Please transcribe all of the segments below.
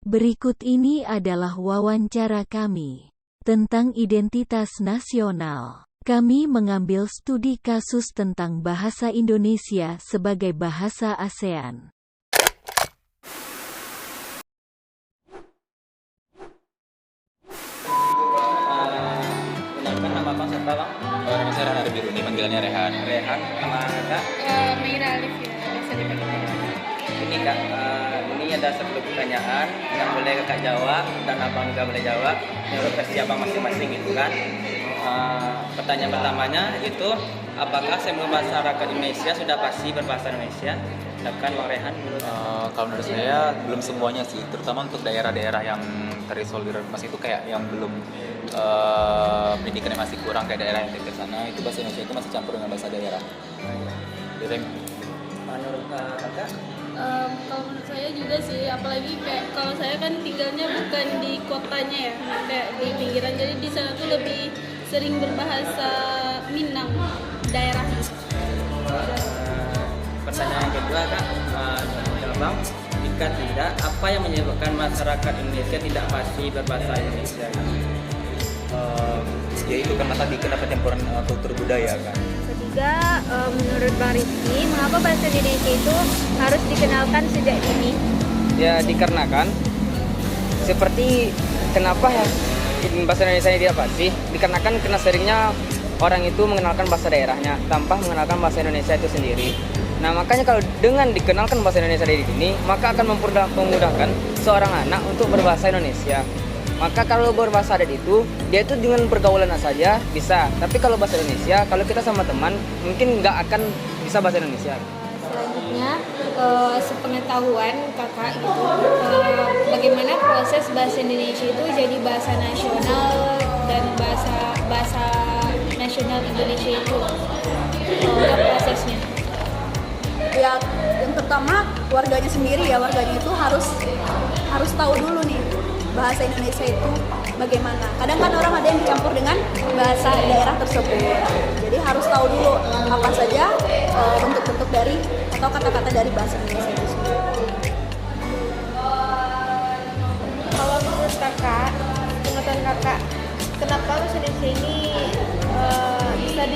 Berikut ini adalah wawancara kami tentang identitas nasional. Kami mengambil studi kasus tentang bahasa Indonesia sebagai bahasa ASEAN. Kenalkan nama Bang siapa Bang? Nama saya Rehan Biru, ini panggilannya Rehan. Rehan, nama Kak? Maira Alif ya, biasa dipanggil. Ini Kak, ini ada 10 pertanyaan yang boleh Kakak jawab dan Abang juga boleh jawab menurut versi Abang masing-masing gitu kan. Pertanyaan pertamanya itu, apakah semua masyarakat Indonesia sudah pasti berbahasa Indonesia? Silakan Bang Rehan menurut Kalau menurut saya belum semuanya sih, terutama untuk daerah-daerah yang terisolir masih itu kayak yang belum pendidikannya masih kurang, kayak daerah yang dekat sana itu bahasa Indonesia itu masih campur dengan bahasa daerah. Jadi menurut Kakak? Kalau menurut saya juga sih, apalagi kayak kalau saya kan tinggalnya bukan di kotanya ya, kayak di pinggiran, jadi di sana tuh lebih sering berbahasa Minang daerahnya. Pertanyaan yang kedua Kak, Abang, jika tidak, apa yang menyebabkan masyarakat Indonesia tidak pasti berbahasa Indonesia? ya itu karena tadi kenapa campuran kultur budaya kan. Ketiga, menurut Bang Rizky, mengapa bahasa Indonesia itu harus dikenalkan sejak dini? Ya dikarenakan seperti kenapa ya bahasa Indonesia ini tidak pasti, dikarenakan karena seringnya orang itu mengenalkan bahasa daerahnya tanpa mengenalkan bahasa Indonesia itu sendiri. Nah makanya kalau dengan dikenalkan bahasa Indonesia dari dini, maka akan memudahkan seorang anak untuk berbahasa Indonesia. Maka kalau berbahasa adat itu, dia itu dengan pergaulan saja bisa. Tapi kalau bahasa Indonesia, kalau kita sama teman, mungkin nggak akan bisa bahasa Indonesia. Selanjutnya, sepengetahuan kakak gitu, bagaimana proses bahasa Indonesia itu jadi bahasa nasional dan bahasa nasional Indonesia itu, prosesnya? Ya, yang pertama warganya sendiri ya, warganya itu harus tahu dulu nih bahasa Indonesia itu bagaimana. Kadang kan orang ada yang dicampur dengan bahasa daerah tersebut. Jadi harus tahu dulu apa saja bentuk-bentuk dari atau kata-kata dari bahasa Indonesia itu sendiri. Kalau menurut kakak, pengetahuan kakak, kenapa bahasa Indonesia ini bisa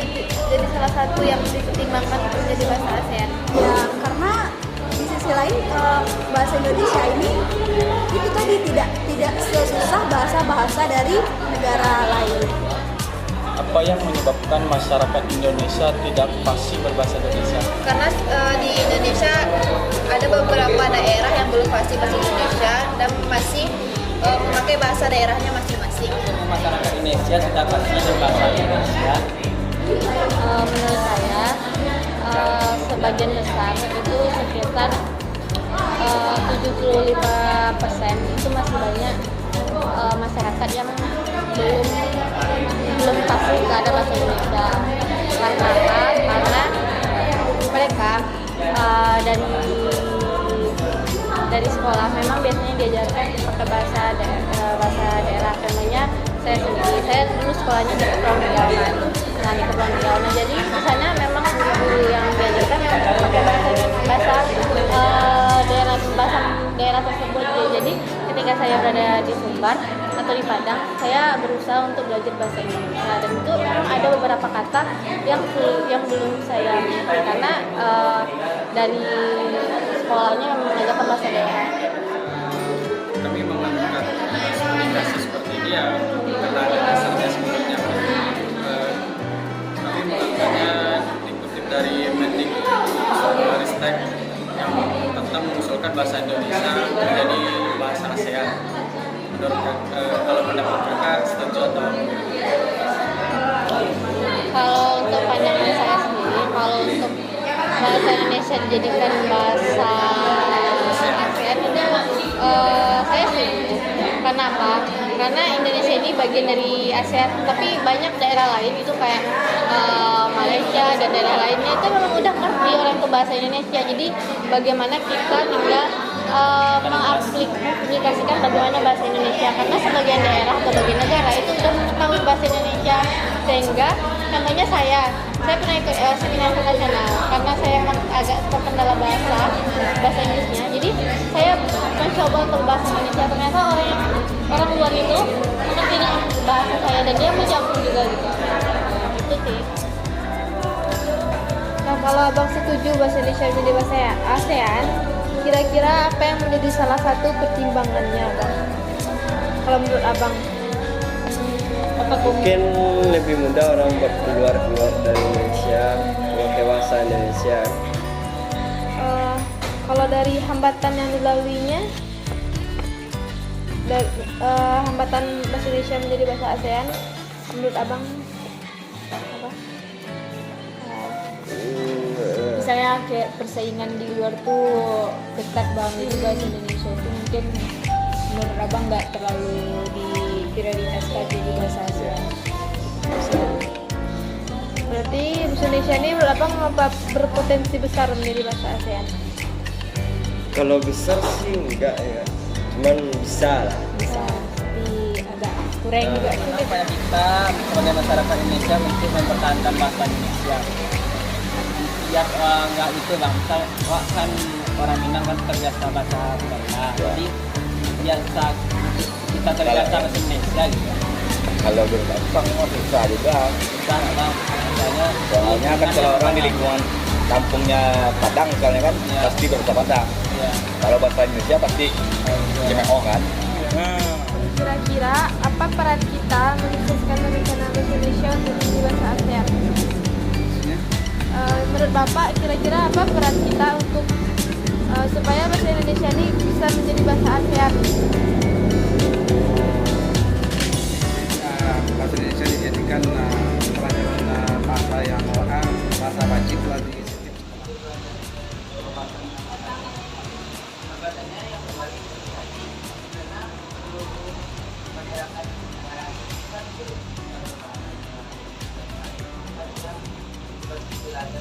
jadi salah satu yang dipertimbangkan untuk menjadi bahasa ASEAN? Ya, karena di sisi lain bahasa Indonesia ini itu tadi tidak sesusah bahasa-bahasa dari negara lain. Apa yang menyebabkan masyarakat Indonesia tidak pasti berbahasa Indonesia? Karena di Indonesia ada beberapa daerah yang belum pasti bahasa Indonesia dan masih memakai bahasa daerahnya masing-masing. Masyarakat Indonesia sudah pasti berbahasa Indonesia. Menurut saya sebagian besar itu sekitar 75% itu masih banyak masyarakat yang belum pasti keadaan bahasa Indonesia. Karena apa? Karena mereka dari sekolah memang biasanya diajarkan pakai bahasa daerah. Contohnya saya sendiri, saya dulu sekolahnya di Kepulauan Riau kan. Nah di Kepulauan Riau, jadi di sana memang guru yang diajarkan yang pakai bahasa daerah tersebut. Jadi ketika saya berada di Sumbar atau di Padang, saya berusaha untuk belajar bahasa Indonesia, dan itu memang ada beberapa kata yang belum saya mengerti karena dari sekolahnya mengajarkan bahasa daerah. Kami melakukan komunikasi seperti ini ya karena ada dasarnya sebenarnya. Kami melakukannya dikutip dari Mendikbudristek yang tentang mengusulkan bahasa Indonesia menjadi bahasa ASEAN. Menurut kalau pendapat kakak setuju atau? Kalau untuk pandangan saya sendiri, kalau untuk bahasa Indonesia dijadikan bahasa ASEAN itu saya setuju. Kenapa? Karena Indonesia ini bagian dari ASEAN, tapi banyak daerah lain itu kayak Malaysia dan daerah lainnya itu memang udah ngerti orang ke bahasa Indonesia. Jadi bagaimana kita tinggal mengaplikasikan bagaimana bahasa Indonesia, karena sebagian daerah atau bagian negara itu sudah mengetahui bahasa Indonesia, sehingga contohnya saya pernah ikut seminar internasional karena saya agak terkendala bahasa Inggrisnya, jadi saya mencoba untuk bahasa Indonesia. bahasa saya dan dia mencampur juga gitu. Itu sih. Nah, kalau abang setuju bahasa Indonesia menjadi bahasa ASEAN, kira-kira apa yang menjadi salah satu pertimbangannya, Bang? Kalau menurut abang, apa Mungkin lebih mudah orang buat keluar dari Indonesia memakai bahasa Indonesia. Kalau dari hambatan yang dilaluinya, hambatan bahasa Indonesia menjadi bahasa ASEAN, menurut abang apa? Misalnya kayak persaingan di luar tuh ketat banget di bahasa Indonesia itu mungkin menurut abang nggak terlalu diprioritaskan jadi bahasa ASEAN. Berarti bahasa Indonesia ini menurut abang apa berpotensi besar menjadi bahasa ASEAN? Kalau besar sih enggak ya, cuman bisa lah. Bisa, tapi agak kurang juga sih. Supaya kita sebagai masyarakat Indonesia untuk mempertahankan bahasa Indonesia. Ya nggak itu bang, kan orang Minang kan terbiasa bahasa Sunda, jadi biasa kita terbiasa bahasa Indonesia gitu. Kalau bergampang susah juga. Susah bang, Soalnya kan kalau orang di lingkungan kampungnya Padang misalnya kan pasti berbahasa Padang. Kalau bahasa Indonesia pasti CMO kan. Kira-kira apa peran kita menyukseskan rencana bahasa Indonesia untuk menjadi bahasa ASEAN? Menurut Bapak, kira-kira apa peran kita untuk supaya bahasa Indonesia ini bisa menjadi bahasa ASEAN? Bahasa Indonesia dijadikan pelajaran bahasa yang bahasa wajib lah di Ada